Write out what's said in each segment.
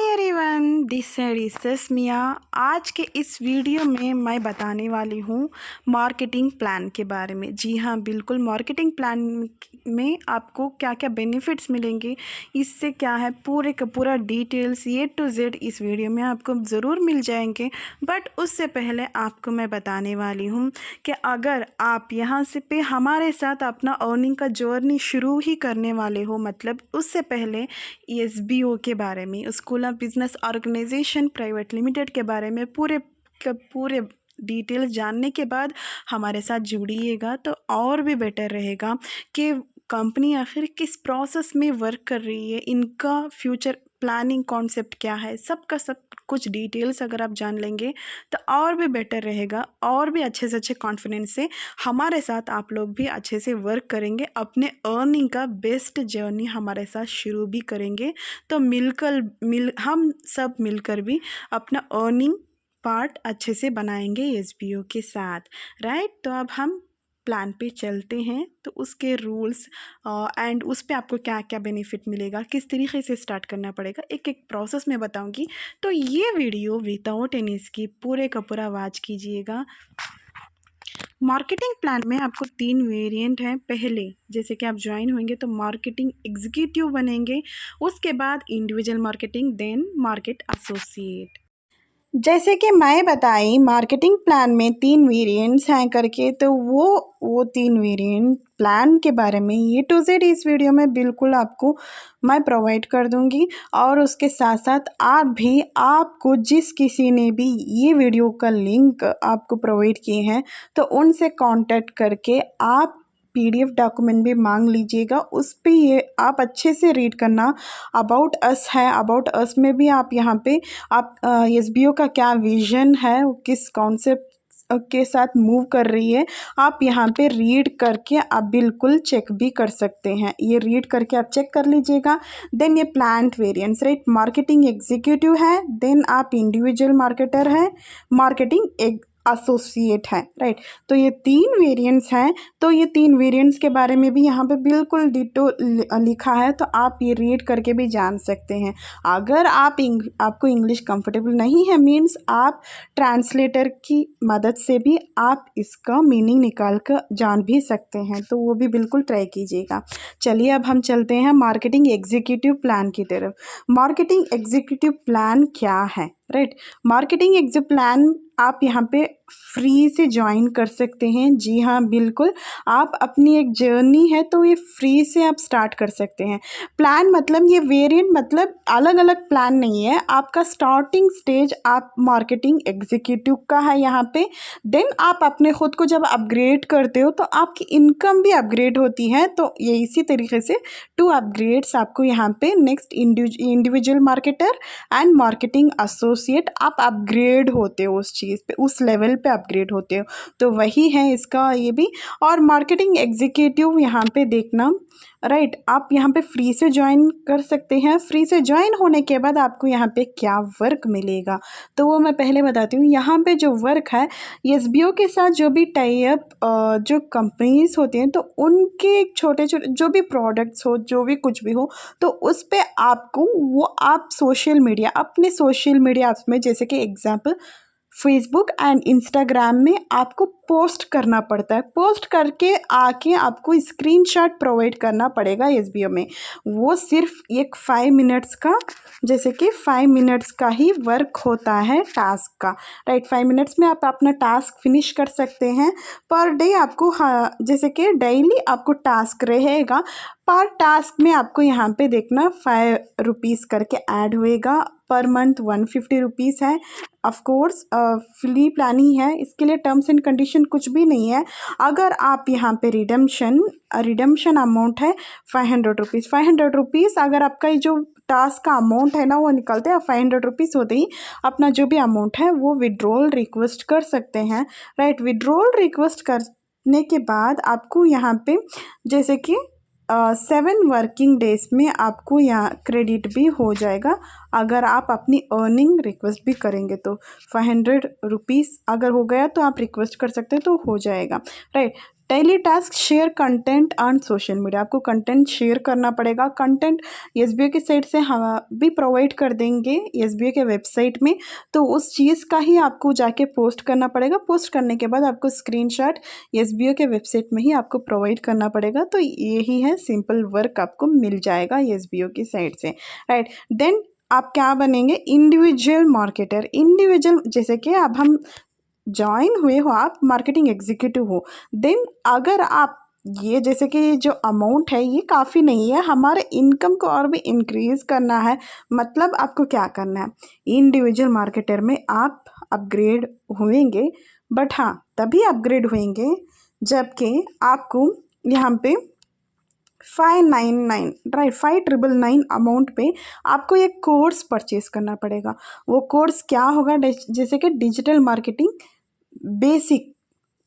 Hi everyone, this side is Tasmiya. आज के इस वीडियो में मैं बताने वाली हूँ मार्केटिंग प्लान के बारे में। जी हाँ, बिल्कुल मार्केटिंग प्लान में आपको क्या क्या बेनिफिट्स मिलेंगे, इससे क्या है पूरे का पूरा डिटेल्स A to Z इस वीडियो में आपको ज़रूर मिल जाएंगे। बट उससे पहले आपको मैं बताने वाली हूँ कि अगर आप यहाँ से पे हमारे साथ अपना अर्निंग का जर्नी शुरू ही करने वाले हो, मतलब उससे पहले SBO के बारे में, school of business organisation private limited के बारे में पूरे डिटेल्स जानने के बाद हमारे साथ जुड़िएगा तो और भी बेटर रहेगा कि कंपनी आखिर किस प्रोसेस में वर्क कर रही है, इनका फ्यूचर प्लानिंग कॉन्सेप्ट क्या है, सबका सब कुछ डिटेल्स अगर आप जान लेंगे तो और भी बेटर रहेगा। और भी अच्छे से अच्छे कॉन्फिडेंस से हमारे साथ आप लोग भी अच्छे से वर्क करेंगे, अपने अर्निंग का बेस्ट जर्नी हमारे साथ शुरू भी करेंगे। तो हम सब मिलकर भी अपना अर्निंग पार्ट अच्छे से बनाएंगे SBO के साथ, राइट। तो अब हम प्लान पे चलते हैं। तो उसके रूल्स एंड उस पे आपको क्या क्या बेनिफिट मिलेगा, किस तरीके से स्टार्ट करना पड़ेगा, एक एक प्रोसेस में बताऊंगी। तो ये वीडियो विदाउट एनी स्किप पूरे का पूरा वॉच कीजिएगा। मार्केटिंग प्लान में आपको 3 वेरिएंट हैं। पहले जैसे कि आप ज्वाइन होंगे तो मार्केटिंग एग्जीक्यूटिव बनेंगे, उसके बाद individual marketing, then market associate. जैसे कि मैं बताई मार्केटिंग प्लान में 3 वेरिएंट्स हैं करके, तो वो 3 वेरिएंट प्लान के बारे में A to Z इस वीडियो में बिल्कुल आपको मैं प्रोवाइड कर दूंगी। और उसके साथ साथ आपको जिस किसी ने भी ये वीडियो का लिंक आपको प्रोवाइड किए हैं तो उनसे कांटेक्ट करके आप PDF डॉक्यूमेंट भी मांग लीजिएगा। उस पे ये आप अच्छे से रीड करना। अबाउट अस है, अबाउट अस में भी आप यहाँ पे आप SBO का क्या विजन है, किस कॉन्सेप्ट के साथ मूव कर रही है, आप यहाँ पे रीड करके आप बिल्कुल चेक भी कर सकते हैं। ये रीड करके आप चेक कर लीजिएगा। देन ये planned variants, right, marketing executive है, देन आप इंडिविजुअल मार्केटर है, मार्केटिंग एसोसिएट है, राइट। तो ये 3 वेरिएंट्स हैं। तो ये 3 वेरिएंट्स के बारे में भी यहाँ पे बिल्कुल डिटो लिखा है, तो आप ये रीड करके भी जान सकते हैं। अगर आपको इंग्लिश कंफर्टेबल नहीं है, मीन्स आप ट्रांसलेटर की मदद से भी आप इसका मीनिंग निकाल कर जान भी सकते हैं, तो वो भी बिल्कुल ट्राई कीजिएगा। चलिए अब हम चलते हैं मार्केटिंग एग्जीक्यूटिव प्लान की तरफ। मार्केटिंग एग्जीक्यूटिव प्लान क्या है, राइट। मार्केटिंग एग्जीक्यूटिव प्लान आप यहाँ पे फ्री से ज्वाइन कर सकते हैं। जी हाँ, बिल्कुल, आप अपनी एक जर्नी है तो ये फ्री से आप स्टार्ट कर सकते हैं। प्लान मतलब ये वेरिएंट मतलब अलग अलग प्लान नहीं है, आपका स्टार्टिंग स्टेज आप मार्केटिंग एग्जीक्यूटिव का है यहाँ पे। देन आप अपने खुद को जब अपग्रेड करते हो तो आपकी इनकम भी अपग्रेड होती है। तो ये इसी तरीके से 2 अपग्रेड्स आपको यहाँ पे next individual marketer and marketing associate आप अपग्रेड होते हो, उस चीज़ पे, उस लेवल पे अपग्रेड होते हो। तो वही है इसका ये भी। और मार्केटिंग एग्जीक्यूटिव यहाँ पे देखना, राइट, आप यहाँ पे फ्री से ज्वाइन कर सकते हैं। फ्री से ज्वाइन होने के बाद आपको यहाँ पे क्या वर्क मिलेगा तो वो मैं पहले बताती हूँ। यहाँ पे जो वर्क है SBO के साथ जो भी टाई अप जो कंपनीज होती हैं तो उनके छोटे छोटे जो भी प्रोडक्ट्स हो, जो भी कुछ भी हो, तो उस पे आपको वो आप अपने सोशल मीडिया ऐप्स में, जैसे कि एग्जांपल फेसबुक एंड इंस्टाग्राम में आपको पोस्ट करना पड़ता है। पोस्ट करके आके आपको स्क्रीनशॉट प्रोवाइड करना पड़ेगा SBO में। वो सिर्फ एक 5 मिनट्स का, जैसे कि 5 मिनट्स का ही वर्क होता है टास्क का, राइट। 5 मिनट्स में आप अपना टास्क फिनिश कर सकते हैं। पर डे आपको, हाँ, जैसे कि डेली आपको टास्क रहेगा। पर टास्क में आपको यहाँ पे देखना 5 रुपीज़ करके ऐड होएगा। पर मंथ 150 रुपीज़ है। ऑफकोर्स फ्री प्लान ही है, इसके लिए टर्म्स एंड कंडीशन कुछ भी नहीं है। अगर आप यहाँ पे रिडम्शन अमाउंट है 500 रुपीज़। 500 रुपीज़ अगर आपका ये जो टास्क का अमाउंट है ना वो निकलते हैं, 500 रुपीज़ होते ही अपना जो भी अमाउंट है वो विड्रॉल रिक्वेस्ट कर सकते हैं, राइट। विड्रॉल रिक्वेस्ट करने के बाद आपको यहाँ पे जैसे कि 7 वर्किंग डेज में आपको यहाँ क्रेडिट भी हो जाएगा। अगर आप अपनी अर्निंग रिक्वेस्ट भी करेंगे तो 500 रुपीज़ अगर हो गया तो आप रिक्वेस्ट कर सकते हैं तो हो जाएगा, right. Daily task share content on social media, आपको कंटेंट शेयर करना पड़ेगा। कंटेंट एसबीओ की साइट से हम भी प्रोवाइड कर देंगे एसबीओ के वेबसाइट में, तो उस चीज़ का ही आपको जाके पोस्ट करना पड़ेगा। पोस्ट करने के बाद आपको स्क्रीनशॉट एसबीओ के वेबसाइट में ही आपको प्रोवाइड करना पड़ेगा। तो यही है, सिंपल वर्क आपको मिल जाएगा एसबीओ की साइट से, राइट। देन आप क्या बनेंगे, इंडिविजुअल मार्केटर। इंडिविजुअल जैसे कि अब हम ज्वाइन हुए हो, आप मार्केटिंग एग्जीक्यूटिव हो, देन अगर आप ये जैसे कि जो अमाउंट है ये काफ़ी नहीं है, हमारे इनकम को और भी इंक्रीज़ करना है, मतलब आपको क्या करना है, इंडिविजुअल मार्केटर में आप अपग्रेड होंगे। बट हाँ, तभी अपग्रेड होंगे जबकि आपको यहाँ पे 599 राइट 5999 अमाउंट पे आपको एक कोर्स परचेज करना पड़ेगा। वो कोर्स क्या होगा, जैसे कि डिजिटल मार्केटिंग बेसिक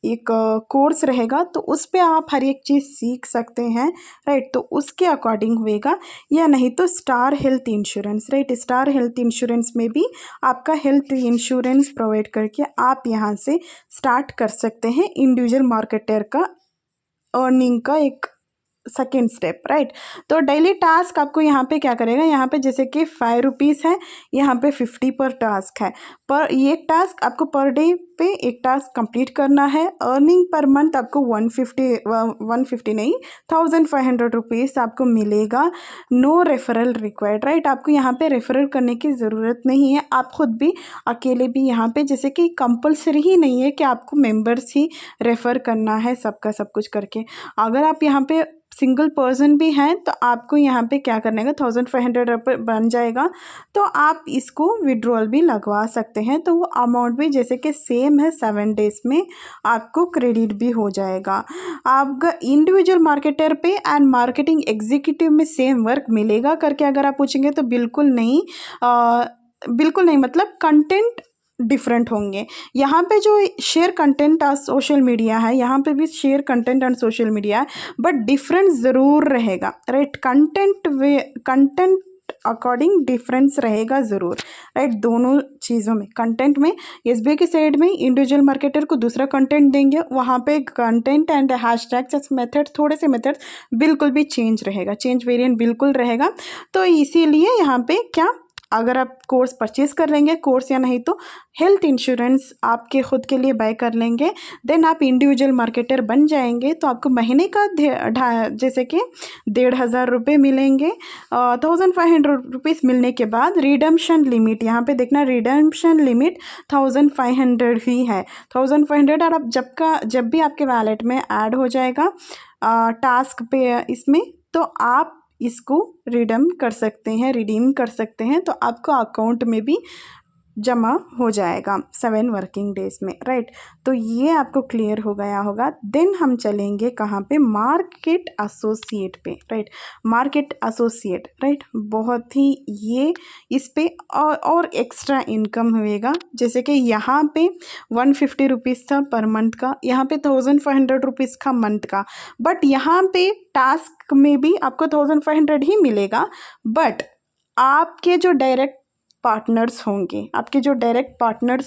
एक कोर्स रहेगा, तो उस पे आप हर एक चीज़ सीख सकते हैं, राइट। तो उसके अकॉर्डिंग होएगा, या नहीं तो star health insurance, right. Star health insurance में भी आपका हेल्थ इंश्योरेंस प्रोवाइड करके आप यहाँ से स्टार्ट कर सकते हैं इंडिविजुअल मार्केटर का अर्निंग का एक सेकेंड स्टेप, राइट। तो डेली टास्क आपको यहाँ पे क्या करेगा, यहाँ पे जैसे कि 5 रुपीज़ है, यहाँ पे 50 पर टास्क है। पर ये टास्क आपको पर डे पे एक टास्क कंप्लीट करना है। अर्निंग पर मंथ आपको 150 नहीं 1500 रुपीज़ आपको मिलेगा। No referral required, right. आपको यहाँ पे रेफरल करने की ज़रूरत नहीं है, आप खुद भी अकेले भी यहाँ पे जैसे कि कंपलसरी ही नहीं है कि आपको मेंबर्स ही रेफ़र करना है सबका सब कुछ करके। अगर आप यहाँ पे सिंगल पर्सन भी हैं तो आपको यहाँ पे क्या करने का 1500 रुपये बन जाएगा, तो आप इसको विड्रॉल भी लगवा सकते हैं। तो वो अमाउंट भी जैसे कि सेम है, 7 डेज़ में आपको क्रेडिट भी हो जाएगा। आपका इंडिविजुअल मार्केटर पे एंड मार्केटिंग एग्जीक्यूटिव में सेम वर्क मिलेगा करके अगर आप पूछेंगे तो बिल्कुल नहीं, बिल्कुल नहीं, मतलब कंटेंट डिफरेंट होंगे। यहाँ पे जो share content on social media है, यहाँ पे भी share content on social media है, बट डिफरेंस ज़रूर रहेगा, राइट। कंटेंट अकॉर्डिंग डिफरेंस रहेगा ज़रूर, राइट। दोनों चीज़ों में, कंटेंट में एसबीआई की साइड में इंडिविजुअल मार्केटर को दूसरा कंटेंट देंगे, वहाँ पे कंटेंट एंड हैशटैग्स मेथड, थोड़े से मेथड बिल्कुल भी चेंज रहेगा, चेंज वेरिएंट बिल्कुल रहेगा। तो इसीलिए यहाँ पे क्या, अगर आप कोर्स परचेज कर लेंगे, कोर्स या नहीं तो हेल्थ इंश्योरेंस आपके खुद के लिए बाय कर लेंगे, देन आप इंडिविजुअल मार्केटर बन जाएंगे, तो आपको महीने का जैसे कि 1500 रुपये मिलेंगे। 1500 रुपीज़ मिलने के बाद रिडम्पशन लिमिट, यहाँ पे देखना रिडम्पशन लिमिट 1500 ही है, 1500। और आप जब भी आपके वैलेट में ऐड हो जाएगा टास्क पे इसमें, तो आप इसको रिडीम कर सकते हैं, तो आपको अकाउंट में भी जमा हो जाएगा 7 वर्किंग डेज़ में, राइट। तो ये आपको क्लियर हो गया होगा। देन हम चलेंगे कहाँ पे, मार्केट एसोसिएट पे, राइट। मार्केट एसोसिएट, राइट, बहुत ही ये इस पे और एक्स्ट्रा इनकम होएगा। जैसे कि यहाँ पे 150 रुपीज़ था पर मंथ का, यहाँ पे 1500 रुपीज़ का मंथ का, बट यहाँ पे टास्क में भी आपको 1500 ही मिलेगा। बट आपके जो डायरेक्ट पार्टनर्स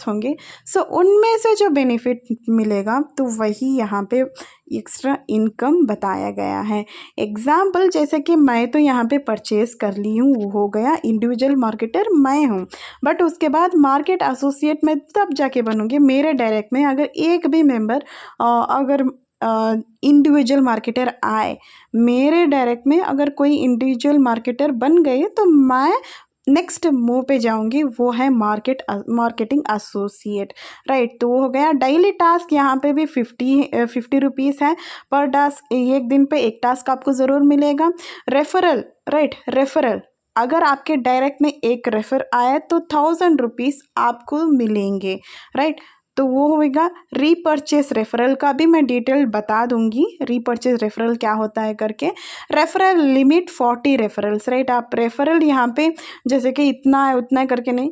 होंगे सो उनमें से जो बेनिफिट मिलेगा, तो वही यहाँ पे एक्स्ट्रा इनकम बताया गया है। एग्जाम्पल जैसे कि मैं तो यहाँ पे परचेज कर ली हूँ, वो हो गया इंडिविजुअल मार्केटर मैं हूँ, बट उसके बाद मार्केट एसोसिएट में तब जाके बनूँगी मेरे डायरेक्ट में अगर एक भी मेंबर अगर इंडिविजुअल मार्केटर आए मेरे डायरेक्ट में, अगर कोई इंडिविजुअल मार्केटर बन गए तो मैं नेक्स्ट मूव पे जाऊंगी, वो है मार्केटिंग एसोसिएट, राइट। तो वो हो गया। डेली टास्क यहाँ पे भी 50 रुपीज़ है पर टास्क, एक दिन पे एक टास्क आपको ज़रूर मिलेगा। रेफरल, राइट, रेफरल अगर आपके डायरेक्ट में एक रेफर आया तो 1000 रुपीज़ आपको मिलेंगे, राइट। तो वो होगा। रीपर्चेस रेफरल का भी मैं डिटेल बता दूंगी, रीपर्चेस रेफरल क्या होता है करके। Referral limit 40 referrals, right. आप रेफरल यहाँ पे जैसे कि इतना है उतना है करके नहीं,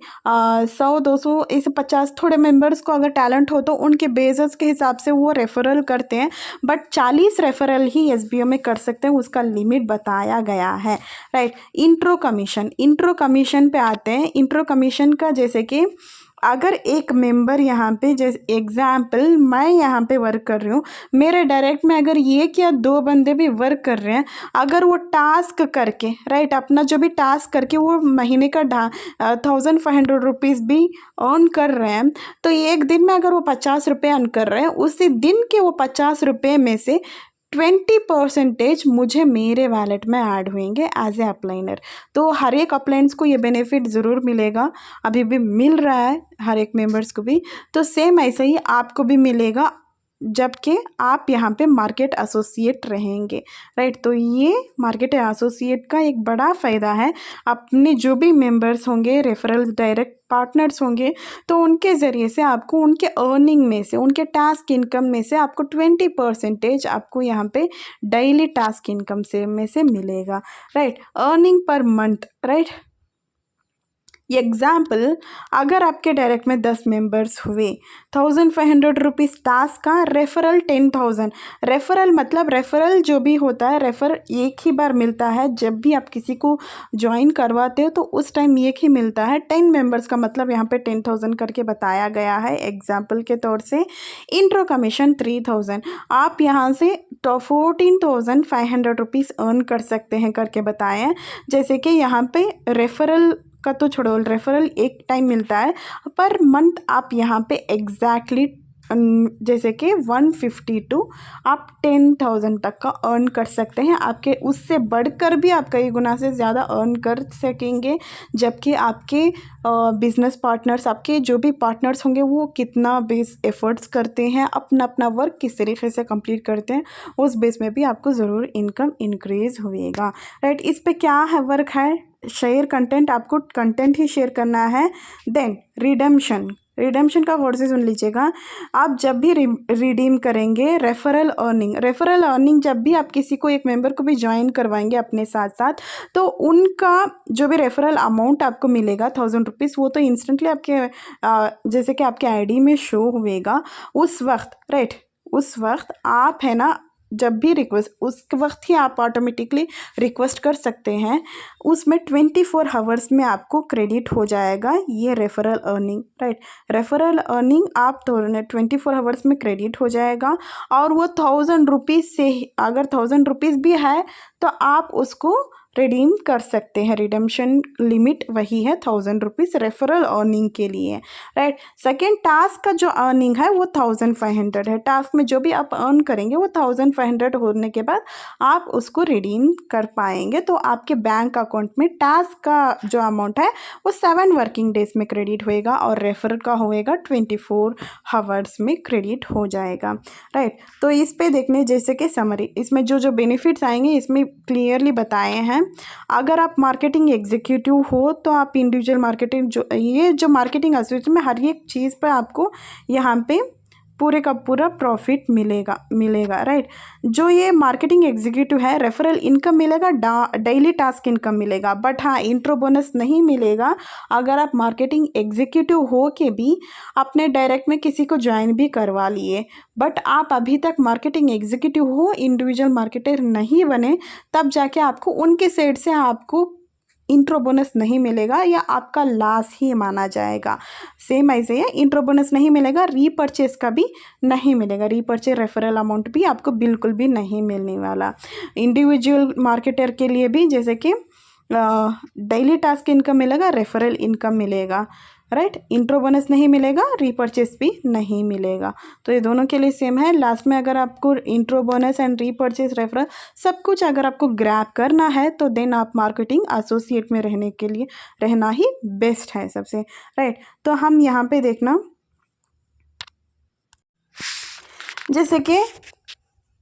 100 200 ऐसे 50 थोड़े मेंबर्स को अगर टैलेंट हो तो उनके बेसिस के हिसाब से वो रेफरल करते हैं, बट 40 रेफरल ही एसबीओ में कर सकते हैं, उसका लिमिट बताया गया है, राइट। इंट्रो कमीशन पे आते हैं। इंट्रो कमीशन का जैसे कि अगर एक मेंबर यहाँ पे, जैसे एग्जाम्पल मैं यहाँ पे वर्क कर रही हूँ, मेरे डायरेक्ट में अगर एक या दो बंदे भी वर्क कर रहे हैं, अगर वो टास्क करके राइट अपना जो भी टास्क करके वो महीने का 1500 रुपीज़ भी अर्न कर रहे हैं, तो एक दिन में अगर वो 50 रुपये अर्न कर रहे हैं, उसी दिन के वो 50 रुपये में से 20% मुझे मेरे वैलेट में ऐड होंगे एज ए अपलाइनर। तो हर एक अपलाइंस को ये बेनिफिट ज़रूर मिलेगा, अभी भी मिल रहा है हर एक मेंबर्स को भी, तो सेम ऐसे ही आपको भी मिलेगा जबकि आप यहाँ पे मार्केट एसोसिएट रहेंगे, राइट। तो ये मार्केट एसोसिएट का एक बड़ा फ़ायदा है। अपने जो भी मेंबर्स होंगे, रेफरल डायरेक्ट पार्टनर्स होंगे, तो उनके ज़रिए से आपको उनके अर्निंग में से, उनके टास्क इनकम में से आपको 20% आपको यहाँ पे डेली टास्क इनकम में से मिलेगा, right. Earning per month, right. Example, अगर आपके डायरेक्ट में 10 मेंबर्स हुए, 1500 रुपीज़ टास्क का, रेफरल 10,000। रेफरल मतलब रेफरल जो भी होता है, रेफर एक ही बार मिलता है। जब भी आप किसी को ज्वाइन करवाते हो तो उस टाइम एक ही मिलता है। 10 मेंबर्स का मतलब यहाँ पे 10,000 करके बताया गया है एग्जाम्पल के तौर से। इंट्रो कमीशन 3,000, आप यहाँ से तो 14,500 रुपीज़ अर्न कर सकते हैं करके बताएं। जैसे कि यहाँ पे रेफरल का तो छोड़ो, रेफरल एक टाइम मिलता है, पर मंथ आप यहाँ पे एग्जैक्टली जैसे कि 150 टू आप 10,000 तक का अर्न कर सकते हैं। आपके उससे बढ़कर भी आप कई गुना से ज़्यादा अर्न कर सकेंगे, जबकि आपके बिजनेस पार्टनर्स, आपके जो भी पार्टनर्स होंगे, वो कितना बेस एफर्ट्स करते हैं, अपना अपना वर्क किस तरीके से कंप्लीट करते हैं, उस बेस में भी आपको ज़रूर इनकम इंक्रीज होएगा, राइट। इस पे क्या है वर्क है, शेयर कंटेंट, आपको कंटेंट ही शेयर करना है। देन रिडेम्पशन का वर्ड से सुन लीजिएगा। आप जब भी रिडीम करेंगे, रेफरल अर्निंग जब भी आप किसी को, एक मेंबर को भी ज्वाइन करवाएंगे अपने साथ साथ, तो उनका जो भी रेफरल अमाउंट आपको मिलेगा 1,000 रुपीज़, वो तो इंस्टेंटली आपके जैसे कि आपके आईडी में शो होएगा उस वक्त, राइट। उस वक्त आप है ना, जब भी रिक्वेस्ट, उस वक्त ही आप ऑटोमेटिकली रिक्वेस्ट कर सकते हैं, उसमें 24 आवर्स में आपको क्रेडिट हो जाएगा ये referral earning, right. Referral earning आप तो 24 आवर्स में क्रेडिट हो जाएगा, और वो 1,000 रुपीज़ से, अगर 1,000 रुपीज़ भी है तो आप उसको रिडीम कर सकते हैं। रिडेम्पशन लिमिट वही है 1,000 रुपीज़ रेफरल अर्निंग के लिए, राइट। सेकेंड, टास्क का जो अर्निंग है वो 1,500 है। टास्क में जो भी आप अर्न करेंगे वो 1,500 होने के बाद आप उसको रिडीम कर पाएंगे। तो आपके बैंक अकाउंट में टास्क का जो अमाउंट है वो 7 वर्किंग डेज में क्रेडिट होएगा, और रेफरल का होएगा 24 आवर्स में क्रेडिट हो जाएगा, राइट। तो इस पे देखने, जैसे कि समरी, इसमें जो जो बेनिफिट्स आएंगे इसमें क्लियरली बताए हैं। अगर आप मार्केटिंग एग्जीक्यूटिव हो तो आप इंडिविजुअल मार्केटिंग, जो मार्केटिंग एसोसिएशन में हर एक चीज़ पर आपको यहाँ पे पूरे का पूरा प्रॉफिट मिलेगा, राइट। जो ये मार्केटिंग एग्जीक्यूटिव है, रेफरल इनकम मिलेगा, डेली टास्क इनकम मिलेगा, बट हाँ इंट्रो बोनस नहीं मिलेगा। अगर आप मार्केटिंग एग्जीक्यूटिव हो के भी अपने डायरेक्ट में किसी को ज्वाइन भी करवा लिए, बट आप अभी तक मार्केटिंग एग्जीक्यूटिव हो, इंडिविजुअल मार्केटर नहीं बने, तब जाके आपको उनके साइड से आपको इंट्रो बोनस नहीं मिलेगा, या आपका लॉस ही माना जाएगा। सेम ऐसे है, इंट्रो बोनस नहीं मिलेगा, रीपर्चेस का भी नहीं मिलेगा, रीपर्चेस रेफरल अमाउंट भी आपको बिल्कुल भी नहीं मिलने वाला। इंडिविजुअल मार्केटर के लिए भी जैसे कि डेली टास्क इनकम मिलेगा, रेफरल इनकम मिलेगा, राइट। इंट्रो बोनस नहीं मिलेगा, रीपर्चेस भी नहीं मिलेगा। तो ये दोनों के लिए सेम है। लास्ट में अगर आपको intro bonus and repurchase, referral सब कुछ अगर आपको ग्रैब करना है, तो देन आप मार्केटिंग एसोसिएट में रहने के लिए रहना ही बेस्ट है सबसे, राइट। तो हम यहाँ पे देखना, जैसे कि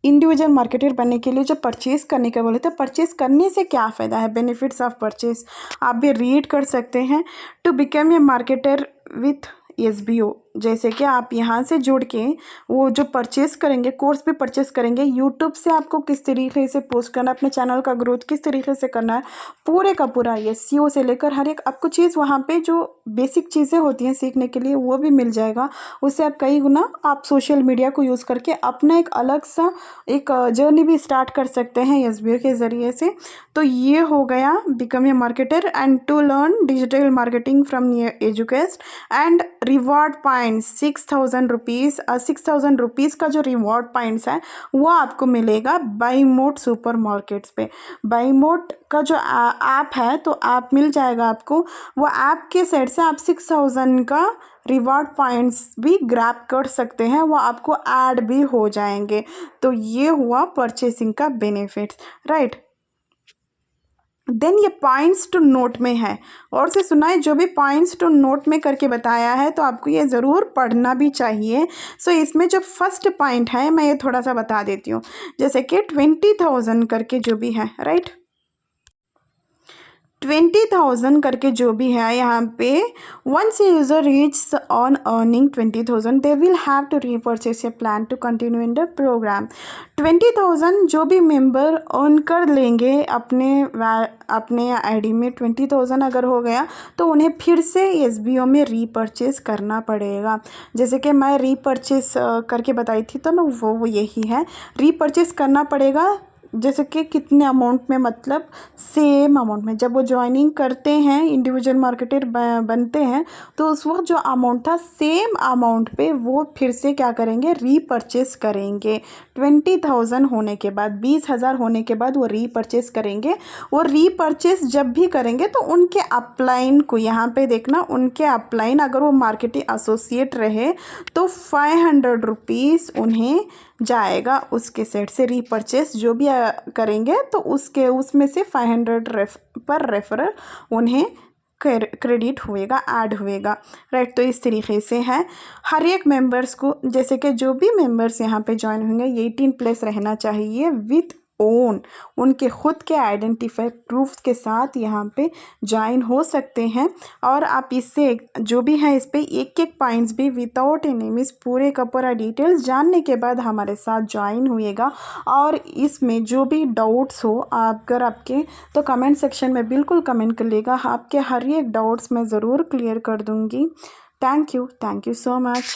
इंडिविजुअल मार्केटर बनने के लिए जो परचेस करने का बोले, तो परचेस करने से क्या फ़ायदा है, बेनिफिट्स ऑफ परचेस आप भी रीड कर सकते हैं। To become a marketer with SBO, जैसे कि आप यहाँ से जुड़ के वो जो परचेस करेंगे, कोर्स भी परचेस करेंगे, यूट्यूब से आपको किस तरीके से पोस्ट करना है, अपने चैनल का ग्रोथ किस तरीके से करना है, पूरे का पूरा एसईओ से लेकर हर एक आपको चीज़ वहाँ पे जो बेसिक चीज़ें होती हैं सीखने के लिए वो भी मिल जाएगा। उससे आप कई गुना आप सोशल मीडिया को यूज़ करके अपना एक अलग सा एक जर्नी भी स्टार्ट कर सकते हैं एसबीओ के ज़रिए से। तो ये हो गया become a marketer and to learn digital marketing from एजुकेस्ट and reward points 6,000 rupees 6,000 rupees का जो रिवॉर्ड पॉइंट्स है वो आपको मिलेगा बाई मोड सुपर मार्केट्स पे। बाई मोड का जो ऐप है तो ऐप मिल जाएगा आपको, वो ऐप के साइड से आप 6,000 का रिवॉर्ड पॉइंट्स भी ग्रैब कर सकते हैं, वो आपको ऐड भी हो जाएंगे। तो ये हुआ परचेसिंग का बेनिफिट्स, राइट। देन ये पॉइंट्स टू नोट में है, और से सुना है जो भी पॉइंट्स टू नोट में करके बताया है तो आपको ये ज़रूर पढ़ना भी चाहिए। सो इसमें जो फर्स्ट पॉइंट है मैं ये थोड़ा सा बता देती हूँ, जैसे कि 20,000 करके जो भी है, राइट, 20,000 करके जो भी है यहाँ पे, once user reach on earning 20,000 they will have to repurchase a plan to continue in the program. 20,000 जो भी मेंबर अर्न कर लेंगे अपने आईडी में, 20,000 अगर हो गया तो उन्हें फिर से एसबीओ में रीपरचेस करना पड़ेगा। जैसे कि मैं रीपरचेस करके बताई थी तो ना वो यही है, रीपरचेस करना पड़ेगा। जैसे कि कितने अमाउंट में, मतलब सेम अमाउंट में, जब वो ज्वाइनिंग करते हैं इंडिविजुअल मार्केटर बनते हैं तो उस वक्त जो अमाउंट था सेम अमाउंट पे वो फिर से क्या करेंगे, रीपरचेस करेंगे। 20,000 होने के बाद, 20,000 होने के बाद वो रीपरचेस करेंगे। वो रीपरचेस जब भी करेंगे तो उनके अपलाइन को यहाँ पे देखना, उनके अपलाइन अगर वो मार्केटिंग एसोसिएट रहे तो 500 रुपीज़ उन्हें जाएगा उसके सेट से। रीपरचेस जो भी करेंगे तो उसमें से 500 पर रेफरल उन्हें क्रेडिट हुएगा, ऐड हुएगा, राइट। तो इस तरीके से है हर एक मेंबर्स को, जैसे कि जो भी मेंबर्स यहाँ पे ज्वाइन होंगे 18+ रहना चाहिए विथ ओन, उनके खुद के आइडेंटिफाई प्रूफ के साथ यहाँ पे ज्वाइन हो सकते हैं। और आप इससे जो भी है इस पे एक एक पॉइंट्स भी विदाउट एनी मिस पूरे का पूरा डिटेल्स जानने के बाद हमारे साथ ज्वाइन हुएगा। और इसमें जो भी डाउट्स हो अगर आपके, तो कमेंट सेक्शन में बिल्कुल कमेंट कर लेगा, आपके हर एक डाउट्स मैं ज़रूर क्लियर कर दूँगी। Thank you so much.